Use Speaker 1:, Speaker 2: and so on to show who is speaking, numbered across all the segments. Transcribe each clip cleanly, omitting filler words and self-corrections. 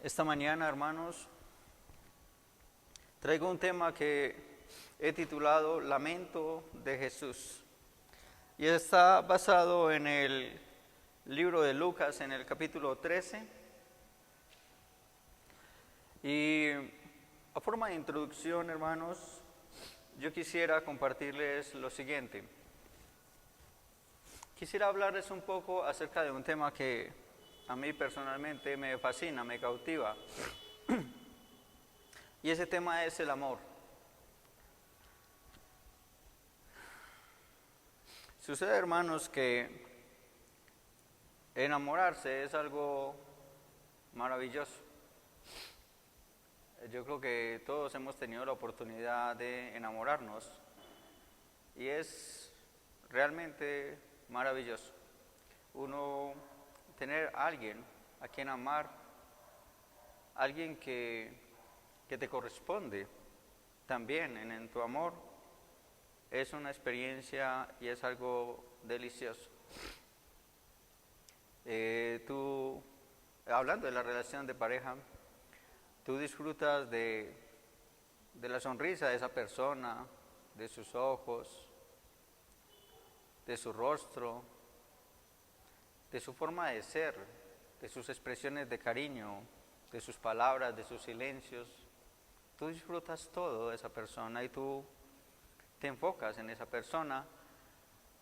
Speaker 1: Esta mañana, hermanos, traigo un tema que he titulado Lamento de Jesús. Y está basado en el libro de Lucas, en el capítulo 13. Y a forma de introducción, hermanos, yo quisiera compartirles lo siguiente. Quisiera hablarles un poco acerca de un tema que a mí personalmente me fascina, me cautiva. Y ese tema es el amor. Sucede, hermanos, que enamorarse es algo maravilloso. Yo creo que todos hemos tenido la oportunidad de enamorarnos y es realmente maravilloso. Uno tener a alguien a quien amar, alguien que te corresponde también en tu amor, es una experiencia y es algo delicioso. Tú, hablando de la relación de pareja, tú disfrutas de la sonrisa de esa persona, de sus ojos, de su rostro, de su forma de ser, de sus expresiones de cariño, de sus palabras, de sus silencios. Tú disfrutas todo de esa persona y tú te enfocas en esa persona,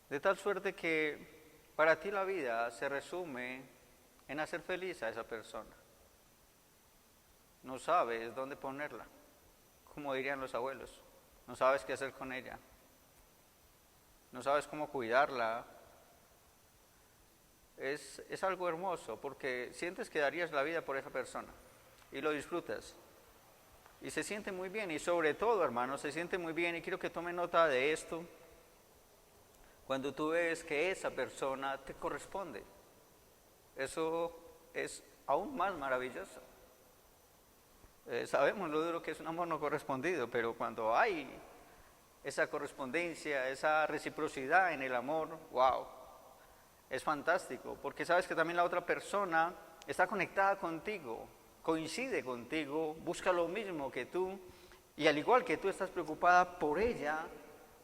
Speaker 1: de tal suerte que para ti la vida se resume en hacer feliz a esa persona. No sabes dónde ponerla, como dirían los abuelos, no sabes qué hacer con ella, no sabes cómo cuidarla. Es algo hermoso porque sientes que darías la vida por esa persona y lo disfrutas y se siente muy bien. Y sobre todo, hermanos, se siente muy bien, y quiero que tomen nota de esto, cuando tú ves que esa persona te corresponde. Eso es aún más maravilloso. Sabemos lo duro que es un amor no correspondido, pero cuando hay esa correspondencia, esa reciprocidad en el amor, wow, es fantástico, porque sabes que también la otra persona está conectada contigo, coincide contigo, busca lo mismo que tú, y al igual que tú estás preocupada por ella,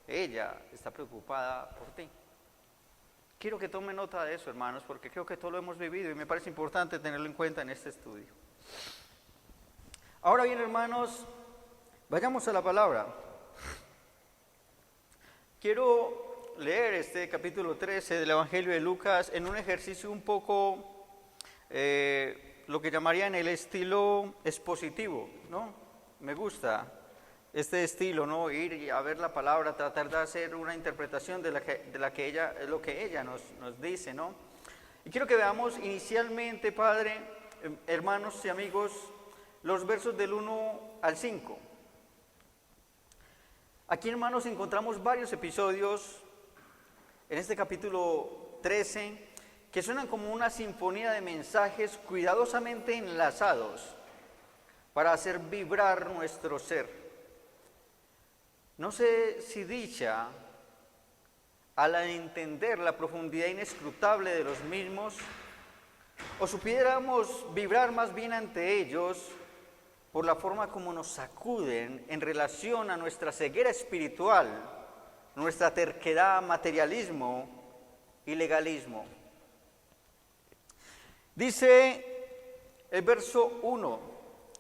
Speaker 1: ella está preocupada por ti. Quiero que tomen nota de eso, hermanos, porque creo que todo lo hemos vivido y me parece importante tenerlo en cuenta en este estudio. Ahora bien, hermanos, vayamos a la palabra. Quiero leer este capítulo 13 del Evangelio de Lucas en un ejercicio un poco, lo que llamarían el estilo expositivo, ¿no? Me gusta este estilo, ¿no? Ir a ver la palabra, tratar de hacer una interpretación de lo que ella nos dice, ¿no? Y quiero que veamos inicialmente, Padre, hermanos y amigos, los versos del 1 al 5. Aquí, hermanos, encontramos varios episodios en este capítulo 13 que suenan como una sinfonía de mensajes cuidadosamente enlazados para hacer vibrar nuestro ser. No sé si dicha, al entender la profundidad inescrutable de los mismos, o supiéramos vibrar más bien ante ellos por la forma como nos sacuden en relación a nuestra ceguera espiritual, nuestra terquedad, materialismo y legalismo. Dice el verso 1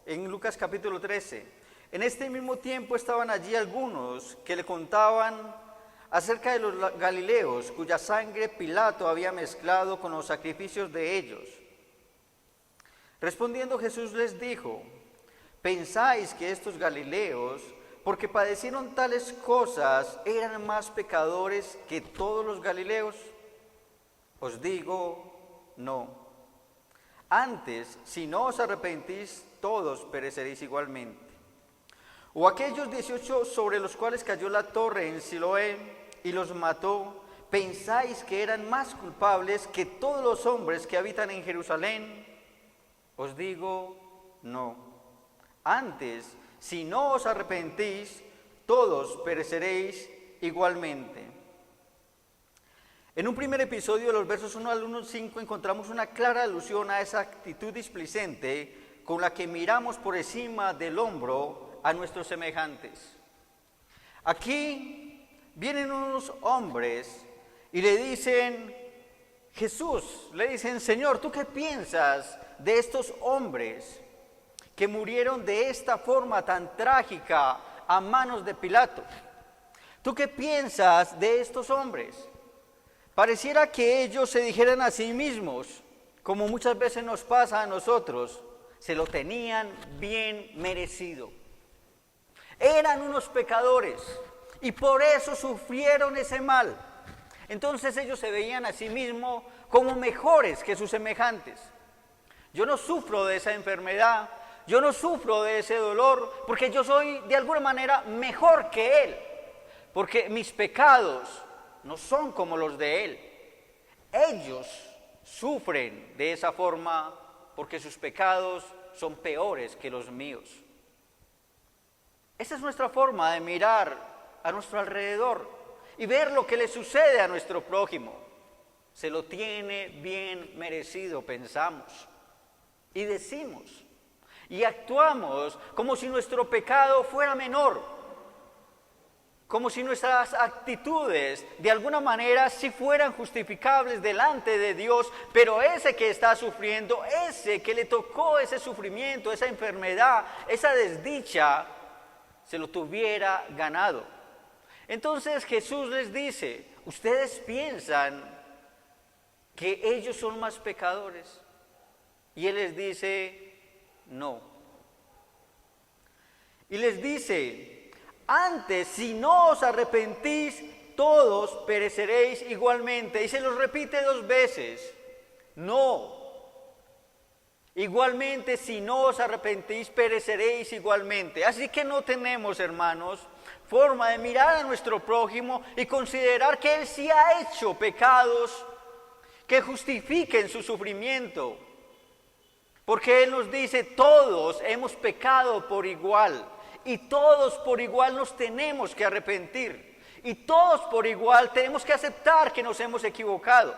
Speaker 1: en Lucas capítulo 13: en este mismo tiempo estaban allí algunos que le contaban acerca de los galileos, cuya sangre Pilato había mezclado con los sacrificios de ellos. Respondiendo Jesús les dijo: ¿pensáis que estos galileos, porque padecieron tales cosas, eran más pecadores que todos los galileos? Os digo, no. Antes, si no os arrepentís, todos pereceréis igualmente. O aquellos 18 sobre los cuales cayó la torre en Siloé y los mató, ¿pensáis que eran más culpables que todos los hombres que habitan en Jerusalén? Os digo, no. Antes, si no os arrepentís, todos pereceréis igualmente. En un primer episodio, de los versos 1 al 5, encontramos una clara alusión a esa actitud displicente con la que miramos por encima del hombro a nuestros semejantes. Aquí vienen unos hombres y le dicen, Jesús, le dicen, Señor, ¿tú qué piensas de estos hombres que murieron de esta forma tan trágica a manos de Pilato? ¿Tú qué piensas de estos hombres? Pareciera que ellos se dijeran a sí mismos, como muchas veces nos pasa a nosotros, se lo tenían bien merecido. Eran unos pecadores y por eso sufrieron ese mal. Entonces ellos se veían a sí mismos como mejores que sus semejantes. Yo no sufro de esa enfermedad, yo no sufro de ese dolor, porque yo soy de alguna manera mejor que él, porque mis pecados no son como los de él. Ellos sufren de esa forma porque sus pecados son peores que los míos. Esa es nuestra forma de mirar a nuestro alrededor y ver lo que le sucede a nuestro prójimo. Se lo tiene bien merecido, pensamos y decimos y actuamos como si nuestro pecado fuera menor, como si nuestras actitudes de alguna manera sí fueran justificables delante de Dios, pero ese que está sufriendo, ese que le tocó ese sufrimiento, esa enfermedad, esa desdicha, se lo tuviera ganado. Entonces Jesús les dice, ¿ustedes piensan que ellos son más pecadores? Y Él les dice, no. Y les dice, antes, si no os arrepentís, todos pereceréis igualmente. Y se los repite 2 veces. No. Igualmente, si no os arrepentís, pereceréis igualmente. Así que no tenemos, hermanos, forma de mirar a nuestro prójimo y considerar que él sí ha hecho pecados que justifiquen su sufrimiento. Porque Él nos dice, todos hemos pecado por igual. Y todos por igual nos tenemos que arrepentir. Y todos por igual tenemos que aceptar que nos hemos equivocado.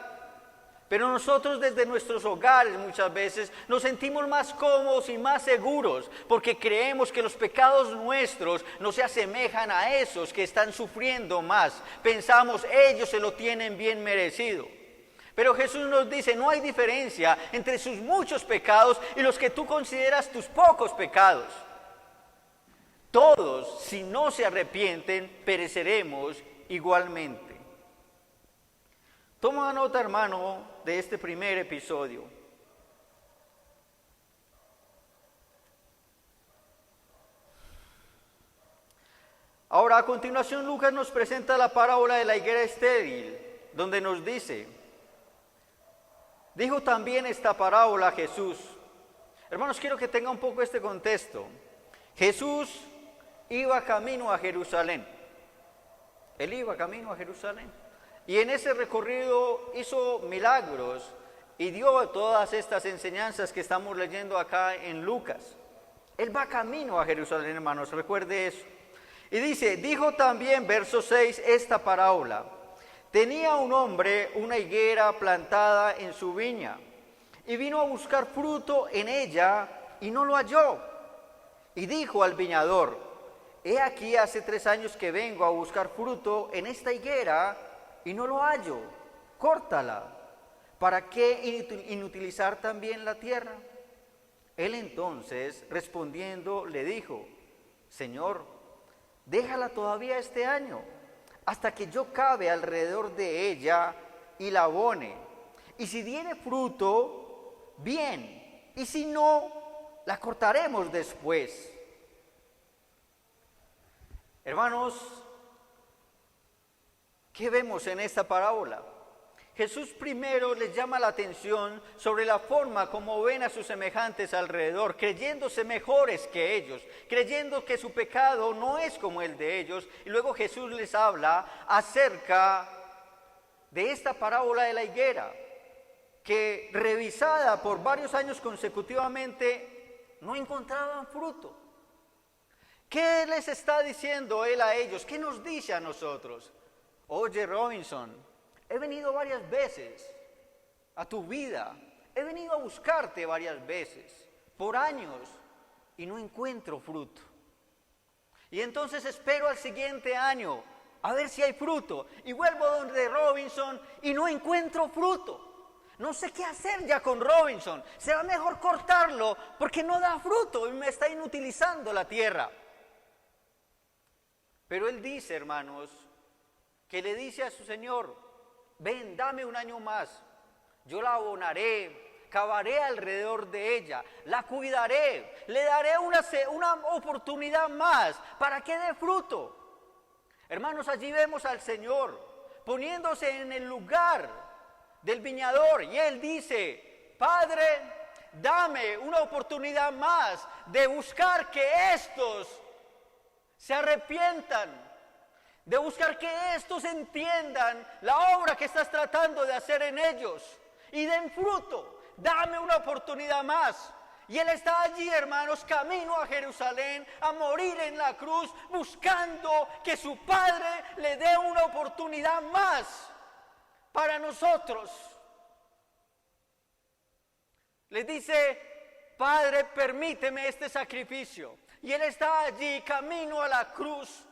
Speaker 1: Pero nosotros desde nuestros hogares muchas veces nos sentimos más cómodos y más seguros porque creemos que los pecados nuestros no se asemejan a esos que están sufriendo más. Pensamos, ellos se lo tienen bien merecido. Pero Jesús nos dice, no hay diferencia entre sus muchos pecados y los que tú consideras tus pocos pecados. Todos, si no se arrepienten, pereceremos igualmente. Toma nota, hermano, de este primer episodio. Ahora, a continuación, Lucas nos presenta la parábola de la higuera estéril, donde nos dice, dijo también esta parábola Jesús. Hermanos, quiero que tenga un poco este contexto. Jesús iba camino a Jerusalén. Él iba camino a Jerusalén. Y en ese recorrido hizo milagros y dio todas estas enseñanzas que estamos leyendo acá en Lucas. Él va camino a Jerusalén, hermanos, recuerde eso. Y dice, dijo también, verso 6, esta parábola. Tenía un hombre una higuera plantada en su viña y vino a buscar fruto en ella y no lo halló. Y dijo al viñador, he aquí hace 3 años que vengo a buscar fruto en esta higuera y no lo hallo, córtala. ¿Para qué inutilizar también la tierra? Él entonces, respondiendo, le dijo, Señor, déjala todavía este año, hasta que yo cabe alrededor de ella y la abone. Y si diere fruto, bien, y si no, la cortaremos después. Hermanos, ¿qué vemos en esta parábola? Jesús primero les llama la atención sobre la forma como ven a sus semejantes alrededor, creyéndose mejores que ellos, creyendo que su pecado no es como el de ellos. Y luego Jesús les habla acerca de esta parábola de la higuera, que revisada por varios años consecutivamente no encontraban fruto. ¿Qué les está diciendo él a ellos? ¿Qué nos dice a nosotros? Oye, Robinson, he venido varias veces a tu vida, he venido a buscarte varias veces, por años, y no encuentro fruto. Y entonces espero al siguiente año a ver si hay fruto, y vuelvo donde Robinson y no encuentro fruto. No sé qué hacer ya con Robinson, será mejor cortarlo porque no da fruto y me está inutilizando la tierra. Pero él dice, hermanos, que le dice a su señor: ven, dame un año más, yo la abonaré, cavaré alrededor de ella, la cuidaré, le daré una oportunidad más para que dé fruto. Hermanos, allí vemos al Señor poniéndose en el lugar del viñador y Él dice: Padre, dame una oportunidad más de buscar que estos se arrepientan, de buscar que estos entiendan la obra que estás tratando de hacer en ellos y den fruto. Dame una oportunidad más. Y Él está allí, hermanos, camino a Jerusalén, a morir en la cruz, buscando que su Padre le dé una oportunidad más para nosotros. Les dice: Padre, permíteme este sacrificio. Y Él está allí, camino a la cruz,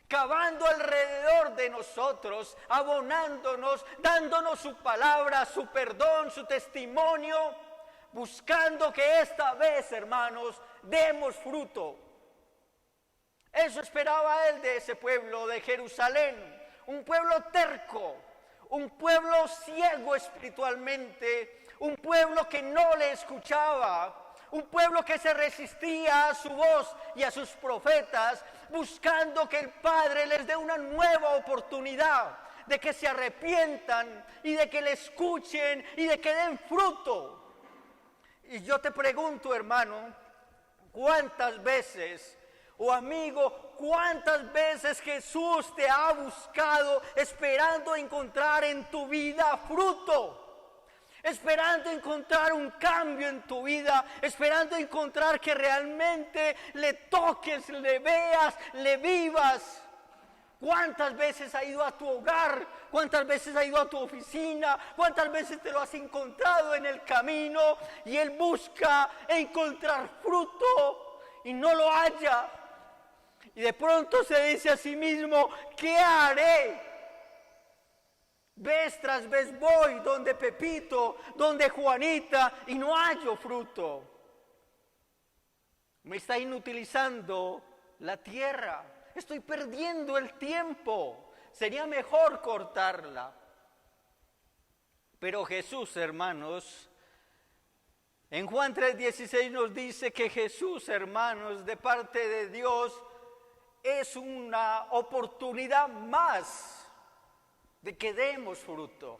Speaker 1: cavando alrededor de nosotros, abonándonos, dándonos su palabra, su perdón, su testimonio, buscando que esta vez, hermanos, demos fruto. Eso esperaba Él de ese pueblo de Jerusalén, un pueblo terco, un pueblo ciego espiritualmente, un pueblo que no le escuchaba, un pueblo que se resistía a su voz y a sus profetas, buscando que el Padre les dé una nueva oportunidad de que se arrepientan y de que le escuchen y de que den fruto. Y yo te pregunto, hermano, ¿cuántas veces, o amigo, cuántas veces Jesús te ha buscado esperando encontrar en tu vida fruto? Esperando encontrar un cambio en tu vida, esperando encontrar que realmente le toques, le veas, le vivas. ¿Cuántas veces ha ido a tu hogar? ¿Cuántas veces ha ido a tu oficina? ¿Cuántas veces te lo has encontrado en el camino? Y Él busca encontrar fruto y no lo halla. Y de pronto se dice a sí mismo: ¿qué haré? Vez tras vez voy donde Pepito, donde Juanita, y no hallo fruto. Me está inutilizando la tierra. Estoy perdiendo el tiempo. Sería mejor cortarla. Pero Jesús, hermanos, en Juan 3:16 nos dice que Jesús, hermanos, de parte de Dios, es una oportunidad más de que demos fruto.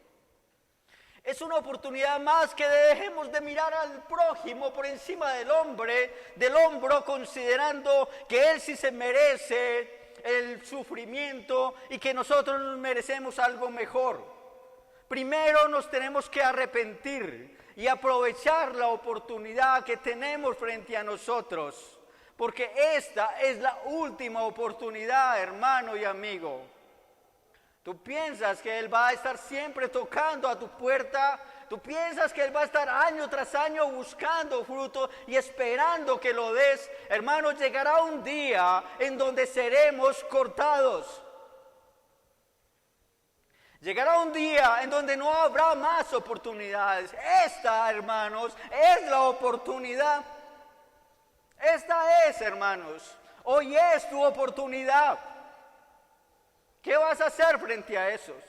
Speaker 1: Es una oportunidad más que dejemos de mirar al prójimo por encima del hombro, considerando que él sí se merece el sufrimiento y que nosotros nos merecemos algo mejor. Primero nos tenemos que arrepentir y aprovechar la oportunidad que tenemos frente a nosotros, porque esta es la última oportunidad, hermano y amigo. ¿Tú piensas que Él va a estar siempre tocando a tu puerta? ¿Tú piensas que Él va a estar año tras año buscando fruto y esperando que lo des? Hermanos, llegará un día en donde seremos cortados. Llegará un día en donde no habrá más oportunidades. Esta, hermanos, es la oportunidad. Esta es, hermanos, hoy es tu oportunidad. ¿Qué vas a hacer frente a esos?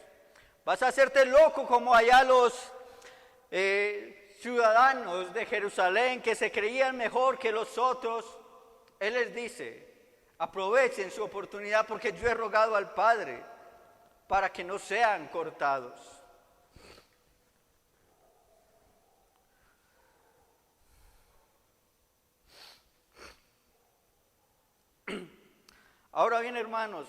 Speaker 1: ¿Vas a hacerte loco como allá los ciudadanos de Jerusalén que se creían mejor que los otros? Él les dice: aprovechen su oportunidad porque yo he rogado al Padre para que no sean cortados. Ahora bien, hermanos,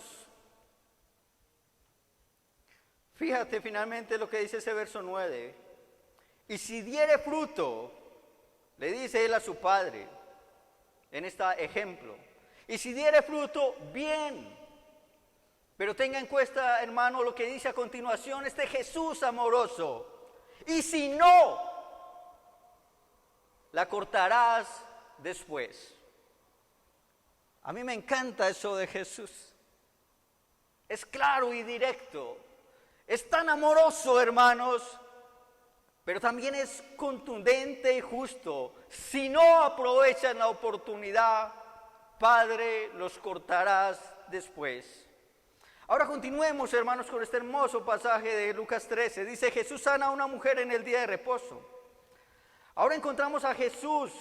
Speaker 1: fíjate finalmente lo que dice ese verso 9. Y si diere fruto, le dice él a su padre, en este ejemplo, y si diere fruto, bien. Pero tenga en cuenta, hermano, lo que dice a continuación este Jesús amoroso. Y si no, la cortarás después. A mí me encanta eso de Jesús. Es claro y directo. Es tan amoroso, hermanos, pero también es contundente y justo. Si no aprovechan la oportunidad, Padre, los cortarás después. Ahora continuemos, hermanos, con este hermoso pasaje de Lucas 13. Dice, Jesús sana a una mujer en el día de reposo. Ahora encontramos a Jesús,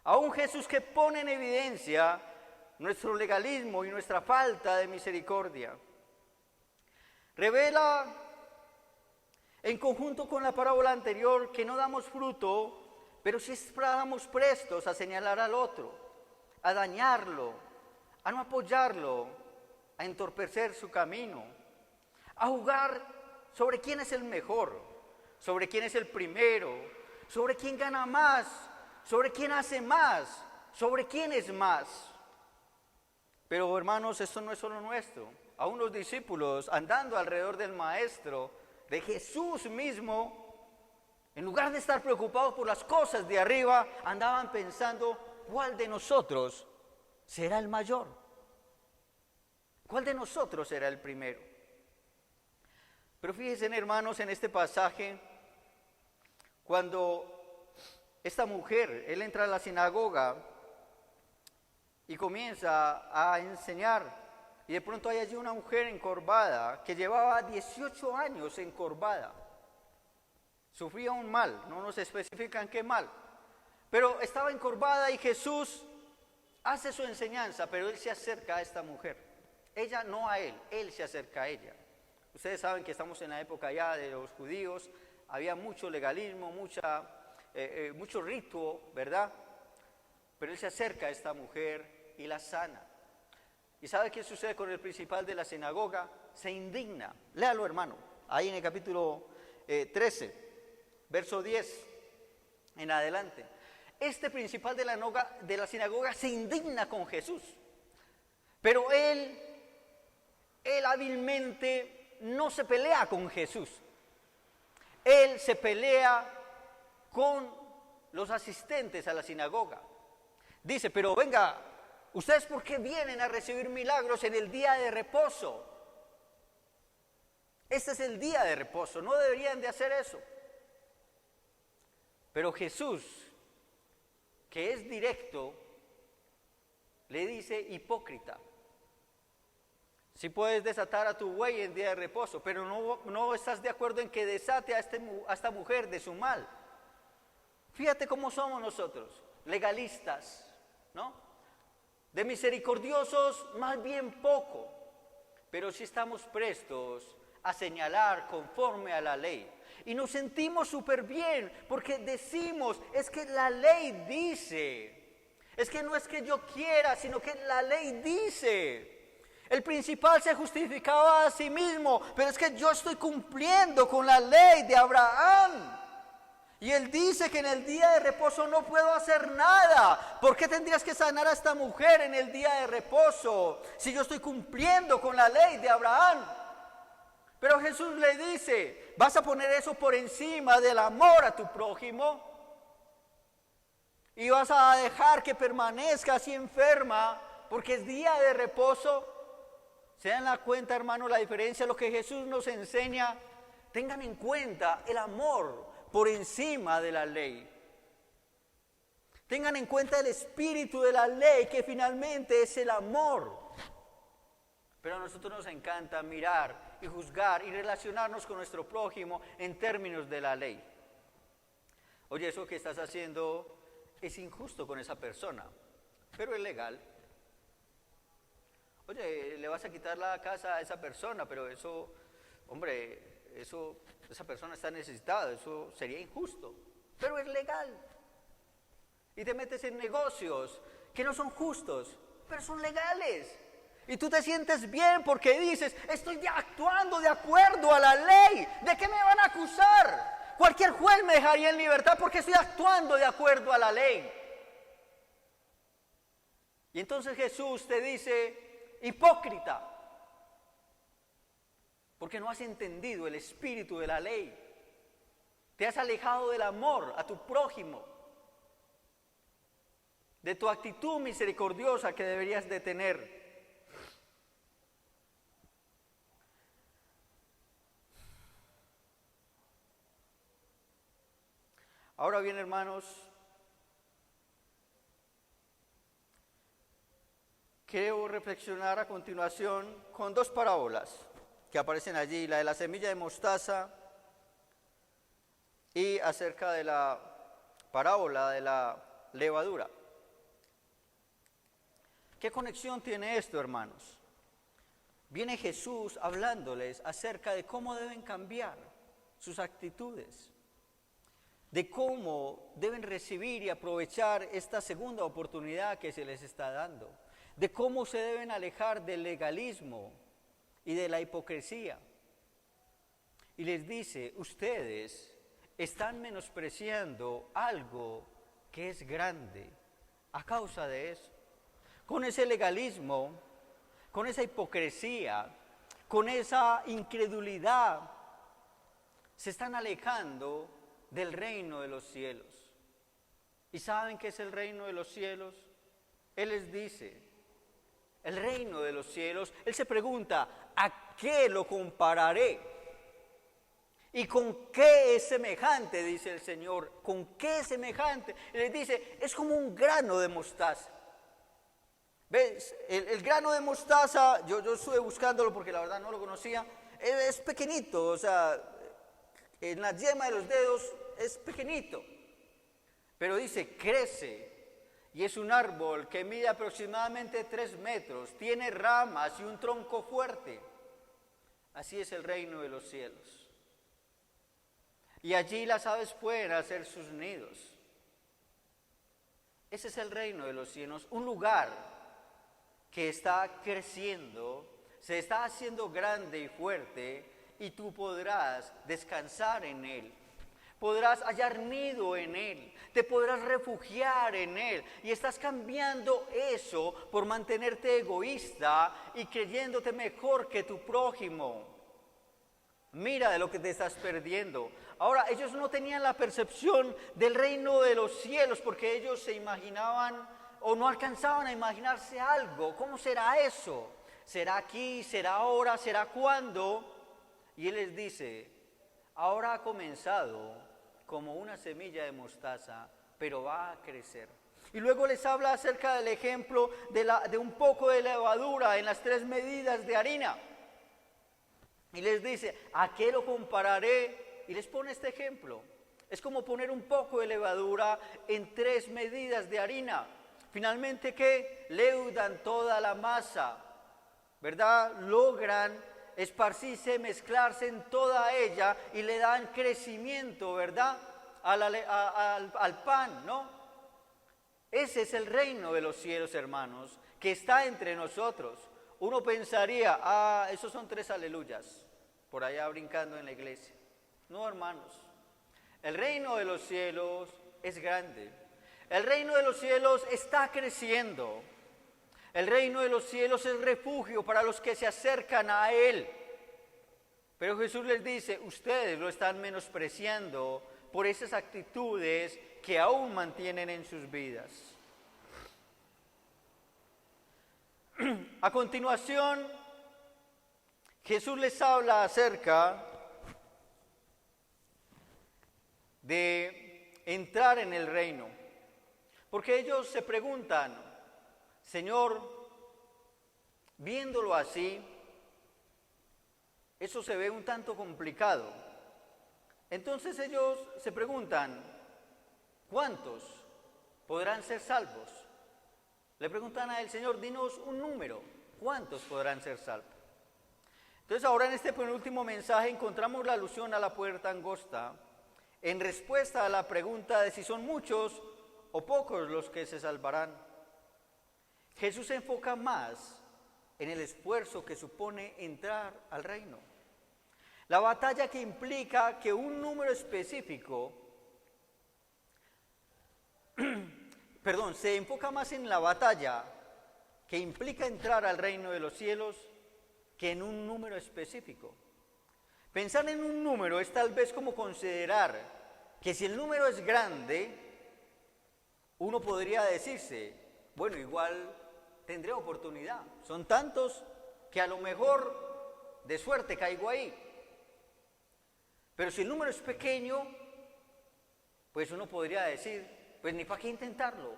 Speaker 1: a un Jesús que pone en evidencia nuestro legalismo y nuestra falta de misericordia. Revela, en conjunto con la parábola anterior, que no damos fruto, pero sí estamos prestos a señalar al otro, a dañarlo, a no apoyarlo, a entorpecer su camino, a jugar sobre quién es el mejor, sobre quién es el primero, sobre quién gana más, sobre quién hace más, sobre quién es más. Pero hermanos, esto no es solo nuestro. Aún los discípulos, andando alrededor del Maestro, de Jesús mismo, en lugar de estar preocupados por las cosas de arriba, andaban pensando, ¿cuál de nosotros será el mayor? ¿Cuál de nosotros será el primero? Pero fíjense, hermanos, en este pasaje, cuando esta mujer, él entra a la sinagoga y comienza a enseñar, y de pronto hay allí una mujer encorvada que llevaba 18 años encorvada. Sufría un mal, no nos especifican qué mal, pero estaba encorvada y Jesús hace su enseñanza, pero él se acerca a esta mujer. Ella no a él se acerca a ella. Ustedes saben que estamos en la época ya de los judíos, había mucho legalismo, mucho rito, ¿verdad? Pero él se acerca a esta mujer y la sana. ¿Y sabe qué sucede con el principal de la sinagoga? Se indigna. Léalo, hermano, ahí en el capítulo 13, verso 10 en adelante. Este principal de la sinagoga se indigna con Jesús, pero él hábilmente no se pelea con Jesús. Él se pelea con los asistentes a la sinagoga. Dice, pero venga, ¿ustedes por qué vienen a recibir milagros en el día de reposo? Este es el día de reposo, no deberían de hacer eso. Pero Jesús, que es directo, le dice, hipócrita. Si puedes desatar a tu buey en día de reposo, pero no estás de acuerdo en que desate a esta mujer de su mal. Fíjate cómo somos nosotros, legalistas, ¿no? De misericordiosos más bien poco, pero sí estamos prestos a señalar conforme a la ley. Y nos sentimos súper bien porque decimos, es que la ley dice, es que no es que yo quiera, sino que la ley dice. El principal se justificaba a sí mismo, pero es que yo estoy cumpliendo con la ley de Abraham. Y él dice que en el día de reposo no puedo hacer nada. ¿Por qué tendrías que sanar a esta mujer en el día de reposo si yo estoy cumpliendo con la ley de Abraham? Pero Jesús le dice, ¿vas a poner eso por encima del amor a tu prójimo? ¿Y vas a dejar que permanezca así enferma porque es día de reposo? ¿Se dan la cuenta, hermano, la diferencia? Lo que Jesús nos enseña, tengan en cuenta el amor por encima de la ley. Tengan en cuenta el espíritu de la ley, que finalmente es el amor. Pero a nosotros nos encanta mirar y juzgar y relacionarnos con nuestro prójimo en términos de la ley. Oye, eso que estás haciendo es injusto con esa persona, pero es legal. Oye, le vas a quitar la casa a esa persona, pero eso, hombre, esa persona está necesitada, eso sería injusto, pero es legal. Y te metes en negocios que no son justos, pero son legales. Y tú te sientes bien porque dices, estoy actuando de acuerdo a la ley. ¿De qué me van a acusar? Cualquier juez me dejaría en libertad porque estoy actuando de acuerdo a la ley. Y entonces Jesús te dice, hipócrita, porque no has entendido el espíritu de la ley. Te has alejado del amor a tu prójimo, de tu actitud misericordiosa que deberías de tener. Ahora bien, hermanos, quiero reflexionar a continuación con dos parábolas que aparecen allí, la de la semilla de mostaza y acerca de la parábola de la levadura. ¿Qué conexión tiene esto, hermanos? Viene Jesús hablándoles acerca de cómo deben cambiar sus actitudes, de cómo deben recibir y aprovechar esta segunda oportunidad que se les está dando, de cómo se deben alejar del legalismo y de la hipocresía. Y les dice, ustedes están menospreciando algo que es grande a causa de eso. Con ese legalismo, con esa hipocresía, con esa incredulidad, se están alejando del reino de los cielos. ¿Y saben qué es el reino de los cielos? Él les dice, el reino de los cielos, Él se pregunta, ¿a qué lo compararé? ¿Y con qué es semejante? Dice el Señor, ¿con qué es semejante? Y les dice, es como un grano de mostaza. ¿Ves? El grano de mostaza, yo estuve buscándolo porque la verdad no lo conocía, es pequeñito, o sea, en la yema de los dedos es pequeñito, pero dice, crece y es un árbol que mide aproximadamente 3 metros, tiene ramas y un tronco fuerte. Así es el reino de los cielos. Y allí las aves pueden hacer sus nidos. Ese es el reino de los cielos, un lugar que está creciendo, se está haciendo grande y fuerte, y tú podrás descansar en él. Podrás hallar nido en él, te podrás refugiar en él, y estás cambiando eso por mantenerte egoísta y creyéndote mejor que tu prójimo. Mira de lo que te estás perdiendo. Ahora, ellos no tenían la percepción del reino de los cielos porque ellos se imaginaban o no alcanzaban a imaginarse algo. ¿Cómo será eso? ¿Será aquí? ¿Será ahora? ¿Será cuándo? Y Él les dice, ahora ha comenzado como una semilla de mostaza, pero va a crecer. Y luego les habla acerca del ejemplo de un poco de levadura en las 3 medidas de harina. Y les dice, ¿a qué lo compararé? Y les pone este ejemplo. Es como poner un poco de levadura en 3 medidas de harina. Finalmente, ¿qué? Leudan toda la masa, ¿verdad? Logran esparcirse, mezclarse en toda ella y le dan crecimiento, ¿verdad? Al pan, ¿no? Ese es el reino de los cielos, hermanos, que está entre nosotros. Uno pensaría, esos son 3 aleluyas, por allá brincando en la iglesia. No, hermanos, el reino de los cielos es grande. El reino de los cielos está creciendo. El reino de los cielos es refugio para los que se acercan a Él. Pero Jesús les dice, ustedes lo están menospreciando por esas actitudes que aún mantienen en sus vidas. A continuación, Jesús les habla acerca de entrar en el reino. Porque ellos se preguntan, Señor, viéndolo así, eso se ve un tanto complicado. Entonces ellos se preguntan, ¿cuántos podrán ser salvos? Le preguntan a él, Señor, dinos un número, ¿cuántos podrán ser salvos? Entonces ahora en este penúltimo mensaje encontramos la alusión a la puerta angosta en respuesta a la pregunta de si son muchos o pocos los que se salvarán. Jesús se enfoca más en el esfuerzo que supone entrar al reino. La batalla que implica que un número específico, se enfoca más en la batalla que implica entrar al reino de los cielos que en un número específico. Pensar en un número es tal vez como considerar que si el número es grande, uno podría decirse, bueno, igual tendré oportunidad. Son tantos que a lo mejor de suerte caigo ahí. Pero si el número es pequeño, pues uno podría decir, pues ni para qué intentarlo,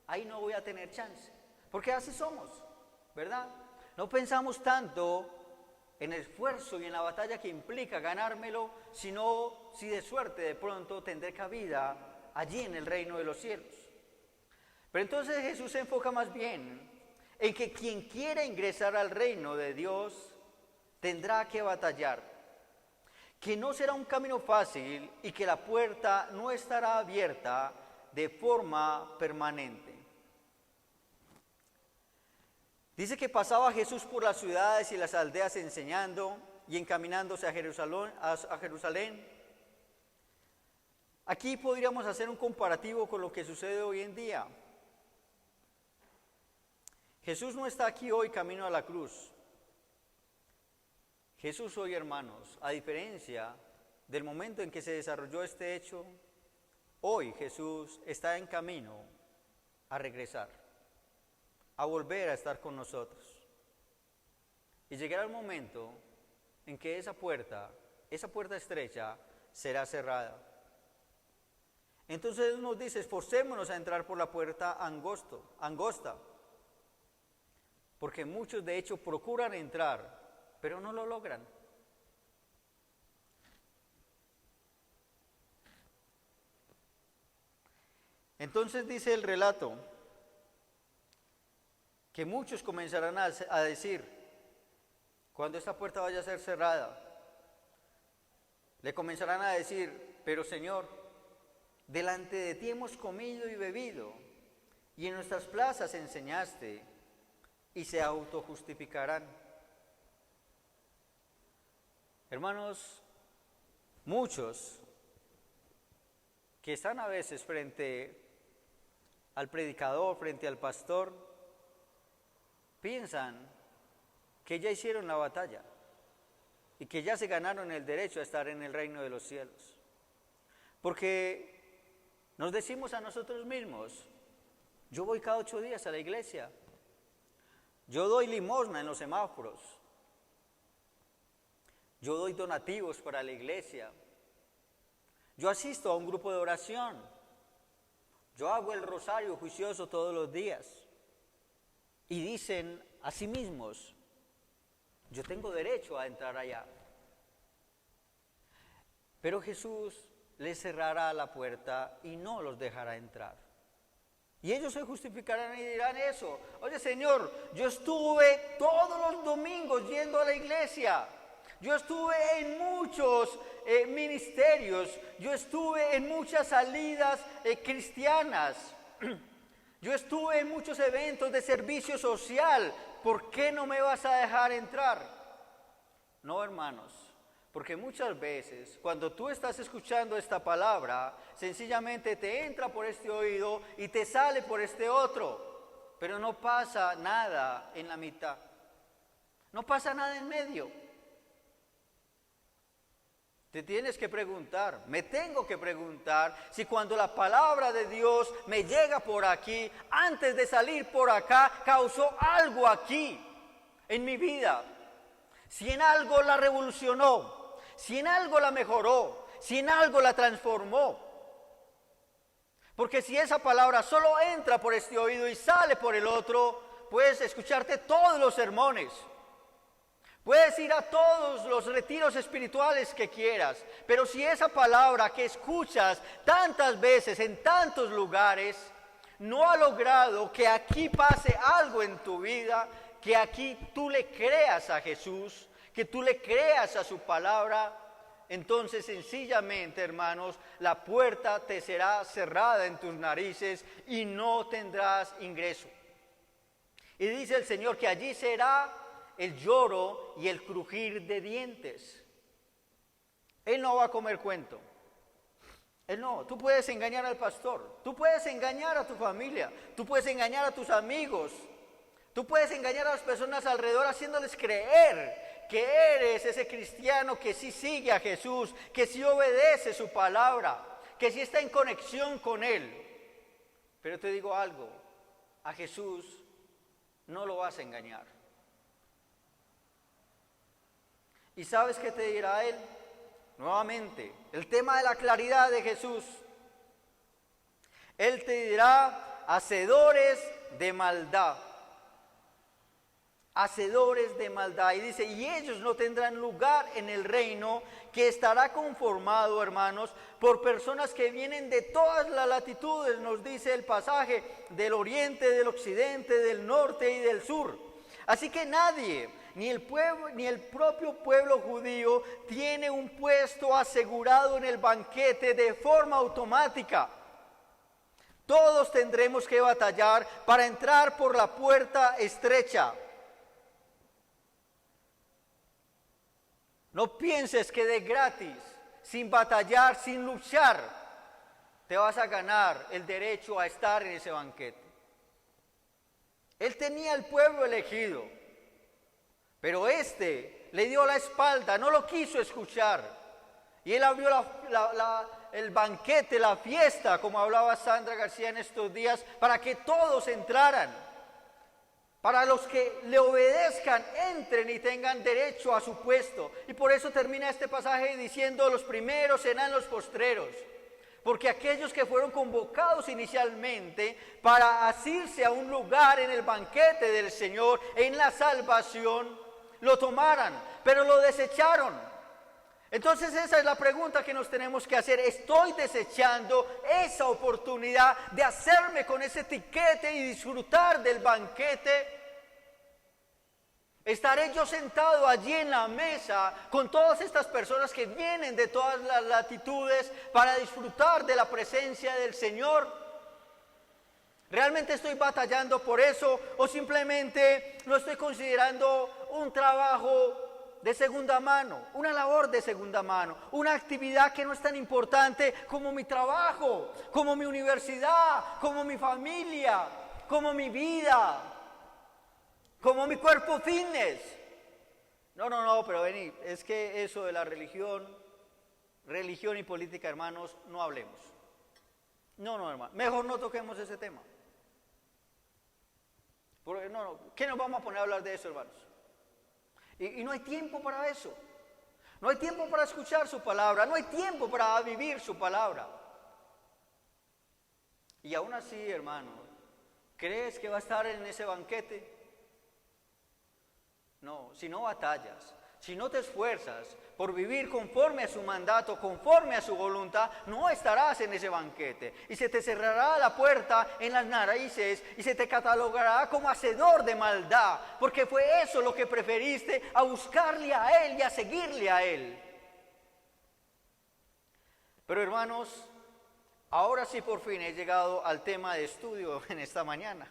Speaker 1: ahí no voy a tener chance. Porque así somos, ¿verdad? No pensamos tanto en el esfuerzo y en la batalla que implica ganármelo, sino si de suerte de pronto tendré cabida allí en el reino de los cielos. Pero entonces Jesús se enfoca más bien en que quien quiera ingresar al reino de Dios tendrá que batallar, que no será un camino fácil y que la puerta no estará abierta de forma permanente. Dice que pasaba Jesús por las ciudades y las aldeas enseñando y encaminándose a Jerusalén. Aquí podríamos hacer un comparativo con lo que sucede hoy en día. Jesús no está aquí hoy camino a la cruz. Jesús hoy, hermanos, a diferencia del momento en que se desarrolló este hecho, hoy Jesús está en camino a regresar, a volver a estar con nosotros. Y llegará el momento en que esa puerta estrecha, será cerrada. Entonces Él nos dice, esforcémonos a entrar por la puerta angosta, porque muchos de hecho procuran entrar, pero no lo logran. Entonces dice el relato que muchos comenzarán a decir, cuando esta puerta vaya a ser cerrada, le comenzarán a decir, pero Señor, delante de ti hemos comido y bebido, y en nuestras plazas enseñaste, y se autojustificarán. Hermanos, muchos que están a veces frente al predicador, frente al pastor, piensan que ya hicieron la batalla y que ya se ganaron el derecho a estar en el reino de los cielos. Porque nos decimos a nosotros mismos, yo voy cada 8 días a la iglesia, yo doy limosna en los semáforos, yo doy donativos para la iglesia, yo asisto a un grupo de oración, yo hago el rosario juicioso todos los días. Y dicen a sí mismos, yo tengo derecho a entrar allá. Pero Jesús les cerrará la puerta y no los dejará entrar. Y ellos se justificarán y dirán eso. Oye, Señor, yo estuve todos los domingos yendo a la iglesia. Yo estuve en muchos ministerios. Yo estuve en muchas salidas cristianas. Yo estuve en muchos eventos de servicio social. ¿Por qué no me vas a dejar entrar? No, hermanos. Porque muchas veces, cuando tú estás escuchando esta palabra, sencillamente te entra por este oído y te sale por este otro. Pero no pasa nada en la mitad. No pasa nada en medio. Te tienes que preguntar, me tengo que preguntar, si cuando la palabra de Dios me llega por aquí, antes de salir por acá, causó algo aquí, en mi vida. Si en algo la revolucionó, si en algo la mejoró, si en algo la transformó. Porque si esa palabra solo entra por este oído y sale por el otro, puedes escucharte todos los sermones, puedes ir a todos los retiros espirituales que quieras, pero si esa palabra que escuchas tantas veces en tantos lugares no ha logrado que aquí pase algo en tu vida, que aquí tú le creas a Jesús, que tú le creas a su palabra, entonces sencillamente, hermanos, la puerta te será cerrada en tus narices y no tendrás ingreso. Y dice el Señor que allí será el lloro y el crujir de dientes. Él no va a comer cuento. Él no. Tú puedes engañar al pastor, tú puedes engañar a tu familia, tú puedes engañar a tus amigos, tú puedes engañar a las personas alrededor haciéndoles creer que eres ese cristiano que sí sigue a Jesús, que sí obedece su palabra, que sí está en conexión con Él. Pero te digo algo, a Jesús no lo vas a engañar. ¿Y sabes qué te dirá Él? Nuevamente, el tema de la claridad de Jesús. Él te dirá, hacedores de maldad. Hacedores de maldad. Y dice, y ellos no tendrán lugar en el reino que estará conformado, hermanos, por personas que vienen de todas las latitudes, nos dice el pasaje, del oriente, del occidente, del norte y del sur. Así que nadie, ni el pueblo, ni el propio pueblo judío, tiene un puesto asegurado en el banquete de forma automática. Todos tendremos que batallar para entrar por la puerta estrecha. No pienses que de gratis, sin batallar, sin luchar, te vas a ganar el derecho a estar en ese banquete. Él tenía el pueblo elegido, pero le dio la espalda, no lo quiso escuchar. Y él abrió el banquete, la fiesta, como hablaba Sandra García en estos días, para que todos entraran. Para los que le obedezcan, entren y tengan derecho a su puesto. Y por eso termina este pasaje diciendo, los primeros serán los postreros. Porque aquellos que fueron convocados inicialmente para asirse a un lugar en el banquete del Señor, en la salvación, lo tomaran, pero lo desecharon. Entonces esa es la pregunta que nos tenemos que hacer. ¿Estoy desechando esa oportunidad de hacerme con ese tiquete y disfrutar del banquete? ¿Estaré yo sentado allí en la mesa con todas estas personas que vienen de todas las latitudes para disfrutar de la presencia del Señor? ¿Realmente estoy batallando por eso o simplemente lo estoy considerando un trabajo de segunda mano, una labor de segunda mano, una actividad que no es tan importante como mi trabajo, como mi universidad, como mi familia, como mi vida, como mi cuerpo fitness? No, pero vení, es que eso de la religión y política, hermanos, no hablemos. No, hermano, mejor no toquemos ese tema. Porque ¿qué nos vamos a poner a hablar de eso, hermanos? Y no hay tiempo para eso. No hay tiempo para escuchar su palabra. No hay tiempo para vivir su palabra. Y aún así, hermano, ¿crees que va a estar en ese banquete? No, si no batallas, si no te esfuerzas por vivir conforme a su mandato, conforme a su voluntad, no estarás en ese banquete. Y se te cerrará la puerta en las narices y se te catalogará como hacedor de maldad, porque fue eso lo que preferiste a buscarle a Él y a seguirle a Él. Pero hermanos, ahora sí por fin he llegado al tema de estudio en esta mañana.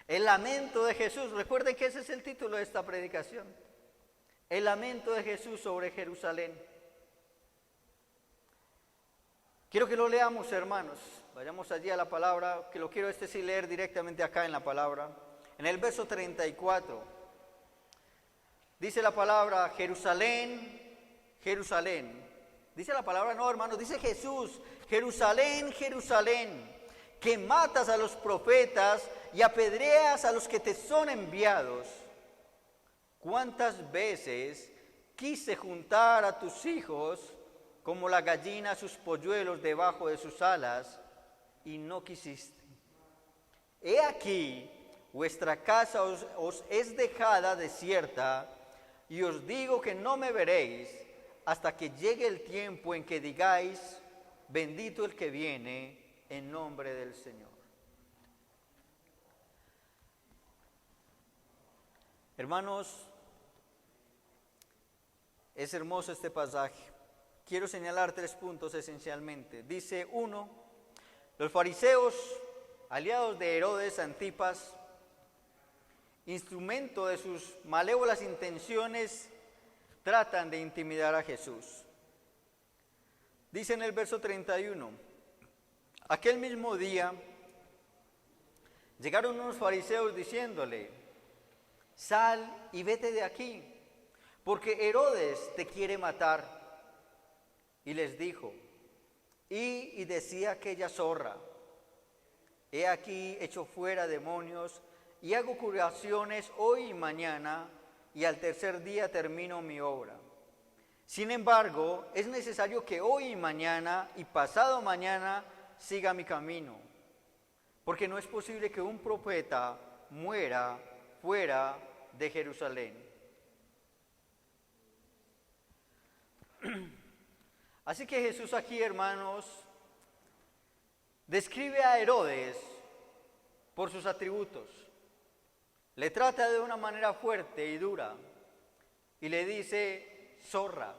Speaker 1: El lamento de Jesús. Recuerden que ese es el título de esta predicación. El lamento de Jesús sobre Jerusalén. Quiero que lo leamos, hermanos. Vayamos allí a la palabra, que lo quiero sí leer directamente acá en la palabra. En el verso 34. Dice la palabra, Jerusalén, Jerusalén. Dice la palabra, no, hermanos, dice Jesús, Jerusalén, Jerusalén, que matas a los profetas y apedreas a los que te son enviados. ¿Cuántas veces quise juntar a tus hijos como la gallina a sus polluelos debajo de sus alas, y no quisiste? He aquí, vuestra casa os es dejada desierta, y os digo que no me veréis hasta que llegue el tiempo en que digáis, bendito el que viene en nombre del Señor. Hermanos, es hermoso este pasaje. Quiero señalar 3 puntos esencialmente. Dice 1, los fariseos, aliados de Herodes Antipas, instrumento de sus malévolas intenciones, tratan de intimidar a Jesús. Dice en el verso 31, aquel mismo día llegaron unos fariseos diciéndole, sal y vete de aquí, porque Herodes te quiere matar. Y les dijo, y decía aquella zorra, he aquí echo fuera demonios y hago curaciones hoy y mañana, y al tercer día termino mi obra. Sin embargo, es necesario que hoy y mañana y pasado mañana siga mi camino, porque no es posible que un profeta muera fuera de Jerusalén. Así que Jesús aquí, hermanos, describe a Herodes por sus atributos. Le trata de una manera fuerte y dura y le dice zorra,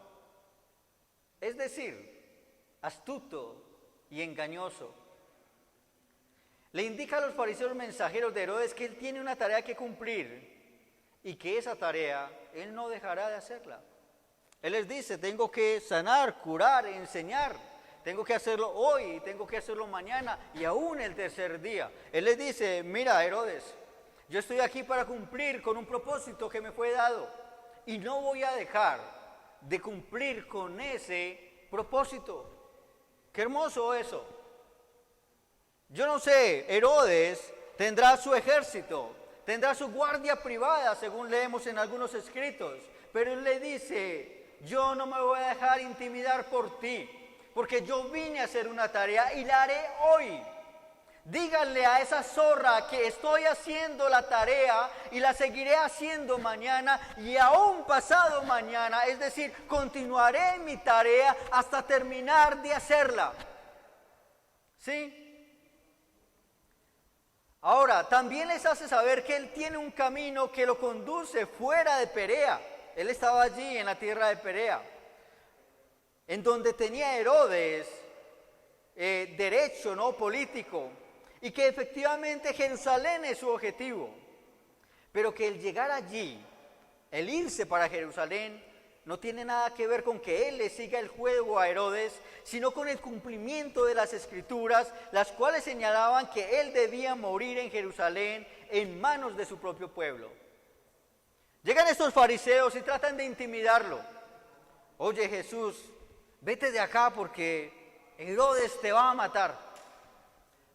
Speaker 1: es decir, astuto y engañoso. Le indica a los fariseos mensajeros de Herodes que él tiene una tarea que cumplir y que esa tarea él no dejará de hacerla. Él les dice, tengo que sanar, curar, enseñar, tengo que hacerlo hoy, tengo que hacerlo mañana y aún el tercer día. Él les dice, mira Herodes, yo estoy aquí para cumplir con un propósito que me fue dado y no voy a dejar de cumplir con ese propósito. Qué hermoso eso. Yo no sé, Herodes tendrá su ejército, tendrá su guardia privada, según leemos en algunos escritos, pero él le dice, yo no me voy a dejar intimidar por ti, porque yo vine a hacer una tarea y la haré hoy. Díganle a esa zorra que estoy haciendo la tarea y la seguiré haciendo mañana y aún pasado mañana, es decir, continuaré mi tarea hasta terminar de hacerla. ¿Sí? Ahora, también les hace saber que él tiene un camino que lo conduce fuera de Perea. Él estaba allí en la tierra de Perea, en donde tenía Herodes derecho, ¿no?, político, y que efectivamente Jerusalén es su objetivo, pero que el llegar allí, el irse para Jerusalén, no tiene nada que ver con que él le siga el juego a Herodes, sino con el cumplimiento de las Escrituras, las cuales señalaban que él debía morir en Jerusalén en manos de su propio pueblo. Llegan estos fariseos y tratan de intimidarlo. Oye Jesús, vete de acá porque Herodes te va a matar.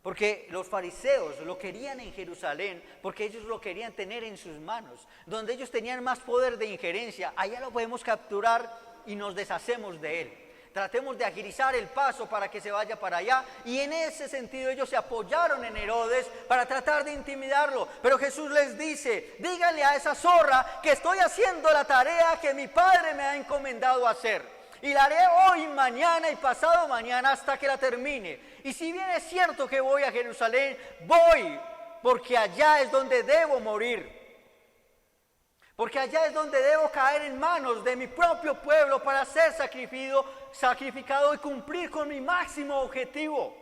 Speaker 1: Porque los fariseos lo querían en Jerusalén, porque ellos lo querían tener en sus manos, donde ellos tenían más poder de injerencia. Allá lo podemos capturar y nos deshacemos de él. Tratemos de agilizar el paso para que se vaya para allá. Y en ese sentido ellos se apoyaron en Herodes para tratar de intimidarlo. Pero Jesús les dice, díganle a esa zorra que estoy haciendo la tarea que mi Padre me ha encomendado hacer. Y la haré hoy, mañana y pasado mañana hasta que la termine. Y si bien es cierto que voy a Jerusalén, voy porque allá es donde debo morir. Porque allá es donde debo caer en manos de mi propio pueblo para ser sacrificado y cumplir con mi máximo objetivo.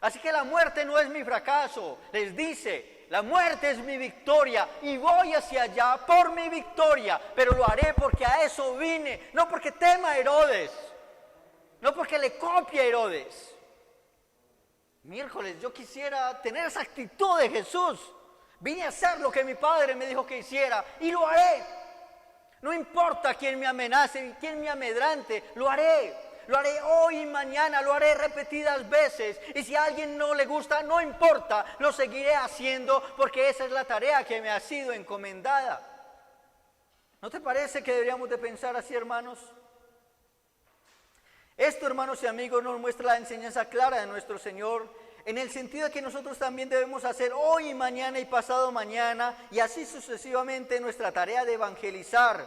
Speaker 1: Así que la muerte no es mi fracaso, les dice, la muerte es mi victoria y voy hacia allá por mi victoria, pero lo haré porque a eso vine, no porque tema a Herodes, no porque le copie a Herodes. Miércoles, yo quisiera tener esa actitud de Jesús. Vine a hacer lo que mi Padre me dijo que hiciera y lo haré. No importa quién me amenace, quién me amedrante, lo haré. Lo haré hoy y mañana, lo haré repetidas veces. Y si a alguien no le gusta, no importa, lo seguiré haciendo porque esa es la tarea que me ha sido encomendada. ¿No te parece que deberíamos de pensar así, hermanos? Esto, hermanos y amigos, nos muestra la enseñanza clara de nuestro Señor, en el sentido de que nosotros también debemos hacer hoy y mañana y pasado mañana, y así sucesivamente nuestra tarea de evangelizar,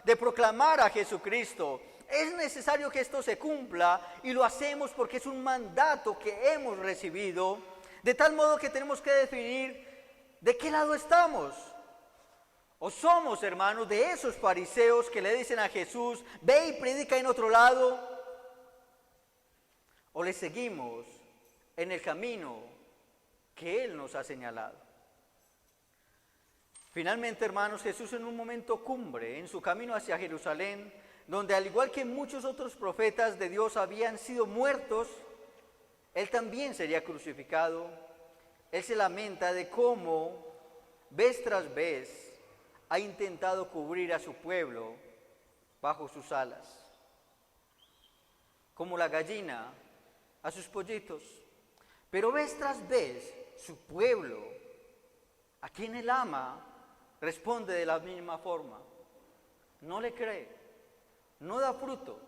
Speaker 1: de proclamar a Jesucristo. Es necesario que esto se cumpla y lo hacemos porque es un mandato que hemos recibido, de tal modo que tenemos que definir de qué lado estamos. O somos, hermanos, de esos fariseos que le dicen a Jesús, ve y predica en otro lado, o le seguimos en el camino que Él nos ha señalado. Finalmente, hermanos, Jesús en un momento cumbre, en su camino hacia Jerusalén, donde al igual que muchos otros profetas de Dios habían sido muertos, Él también sería crucificado. Él se lamenta de cómo, vez tras vez, ha intentado cubrir a su pueblo bajo sus alas, como la gallina a sus pollitos. Pero vez tras vez, su pueblo, a quien Él ama, responde de la misma forma. No le cree, no da fruto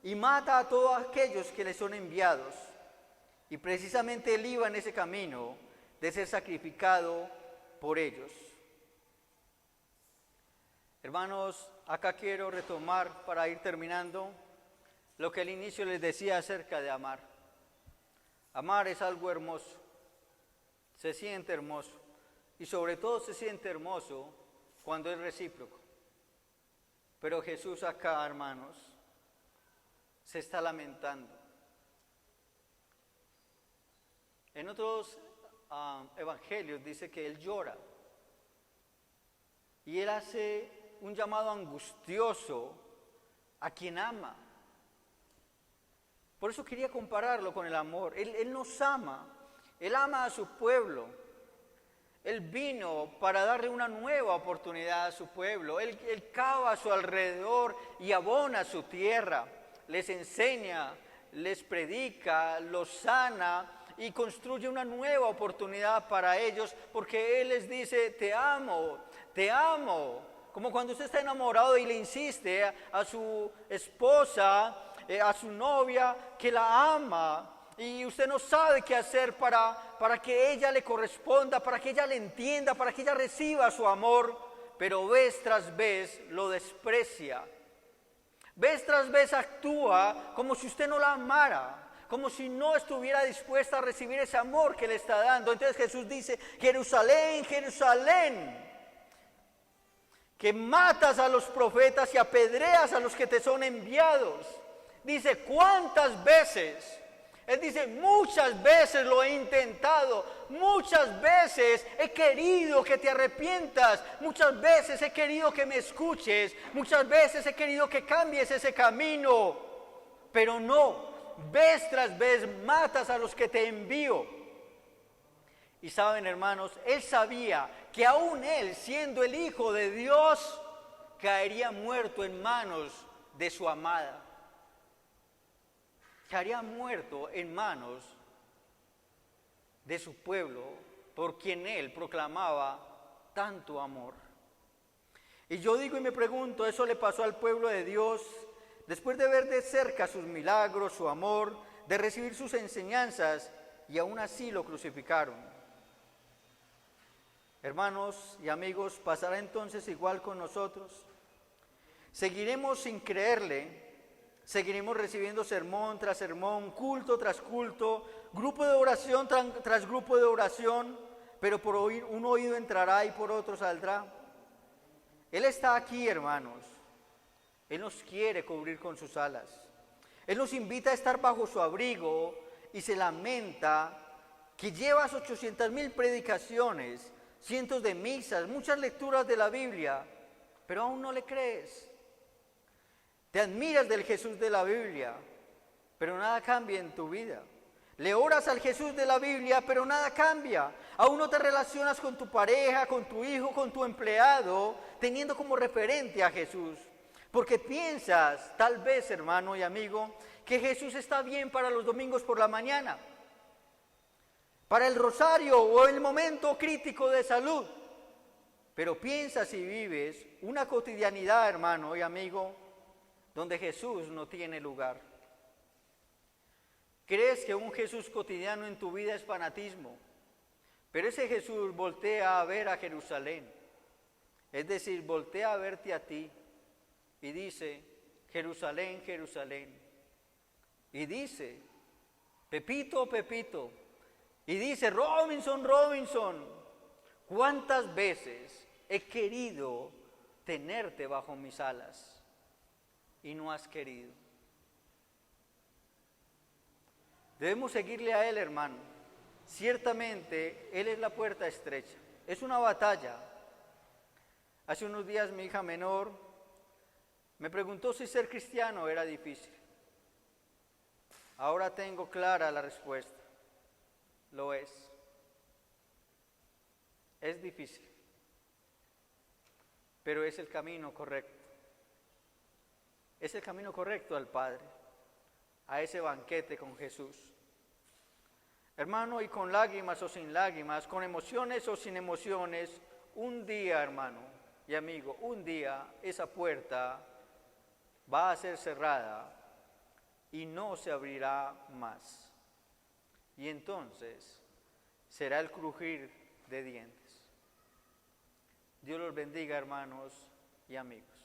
Speaker 1: y mata a todos aquellos que le son enviados. Y precisamente Él iba en ese camino de ser sacrificado por ellos. Hermanos, acá quiero retomar para ir terminando lo que al inicio les decía acerca de amar. Amar es algo hermoso, se siente hermoso y sobre todo se siente hermoso cuando es recíproco. Pero Jesús acá, hermanos, se está lamentando. En otros evangelios dice que Él llora y Él hace un llamado angustioso a quien ama. Por eso quería compararlo con el amor. Él nos ama, Él ama a su pueblo. Él vino para darle una nueva oportunidad a su pueblo. Él cava a su alrededor y abona su tierra. Les enseña, les predica, los sana y construye una nueva oportunidad para ellos, porque Él les dice: te amo, te amo. Como cuando usted está enamorado y le insiste a su esposa, a su novia, que la ama, y usted no sabe qué hacer para que ella le corresponda, para que ella le entienda, para que ella reciba su amor, pero vez tras vez lo desprecia. Vez tras vez actúa como si usted no la amara, como si no estuviera dispuesta a recibir ese amor que le está dando. Entonces Jesús dice: Jerusalén, Jerusalén, que matas a los profetas y apedreas a los que te son enviados. Dice: ¿cuántas veces? Él dice: muchas veces lo he intentado, muchas veces he querido que te arrepientas, muchas veces he querido que me escuches, muchas veces he querido que cambies ese camino, pero no, vez tras vez matas a los que te envío. Y saben, hermanos, Él sabía que aún Él, siendo el Hijo de Dios, caería muerto en manos de su amada. Caería muerto en manos de su pueblo, por quien Él proclamaba tanto amor. Y yo digo y me pregunto, ¿eso le pasó al pueblo de Dios después de ver de cerca sus milagros, su amor, de recibir sus enseñanzas, y aún así lo crucificaron? Hermanos y amigos, ¿pasará entonces igual con nosotros? ¿Seguiremos sin creerle? Seguiremos recibiendo sermón tras sermón, culto tras culto, grupo de oración tras grupo de oración, pero por un oído entrará y por otro saldrá. Él está aquí, hermanos. Él nos quiere cubrir con sus alas. Él nos invita a estar bajo su abrigo y se lamenta que llevas 800,000 predicaciones, cientos de misas, muchas lecturas de la Biblia, pero aún no le crees. Te admiras del Jesús de la Biblia, pero nada cambia en tu vida. Le oras al Jesús de la Biblia, pero nada cambia. Aún no te relacionas con tu pareja, con tu hijo, con tu empleado, teniendo como referente a Jesús. Porque piensas, tal vez, hermano y amigo, que Jesús está bien para los domingos por la mañana, para el rosario o el momento crítico de salud. Pero piensas y vives una cotidianidad, hermano y amigo, donde Jesús no tiene lugar. ¿Crees que un Jesús cotidiano en tu vida es fanatismo? Pero ese Jesús voltea a ver a Jerusalén, es decir, voltea a verte a ti y dice: Jerusalén, Jerusalén. Y dice: Pepito, Pepito. Y dice: Robinson, Robinson, ¿cuántas veces he querido tenerte bajo mis alas y no has querido? Debemos seguirle a Él, hermano. Ciertamente, Él es la puerta estrecha. Es una batalla. Hace unos días mi hija menor me preguntó si ser cristiano era difícil. Ahora tengo clara la respuesta. Lo es. Es difícil, pero es el camino correcto. Es el camino correcto al Padre, a ese banquete con Jesús. Hermano, y con lágrimas o sin lágrimas, con emociones o sin emociones, un día, hermano y amigo, un día esa puerta va a ser cerrada y no se abrirá más. Y entonces será el crujir de dientes. Dios los bendiga, hermanos y amigos.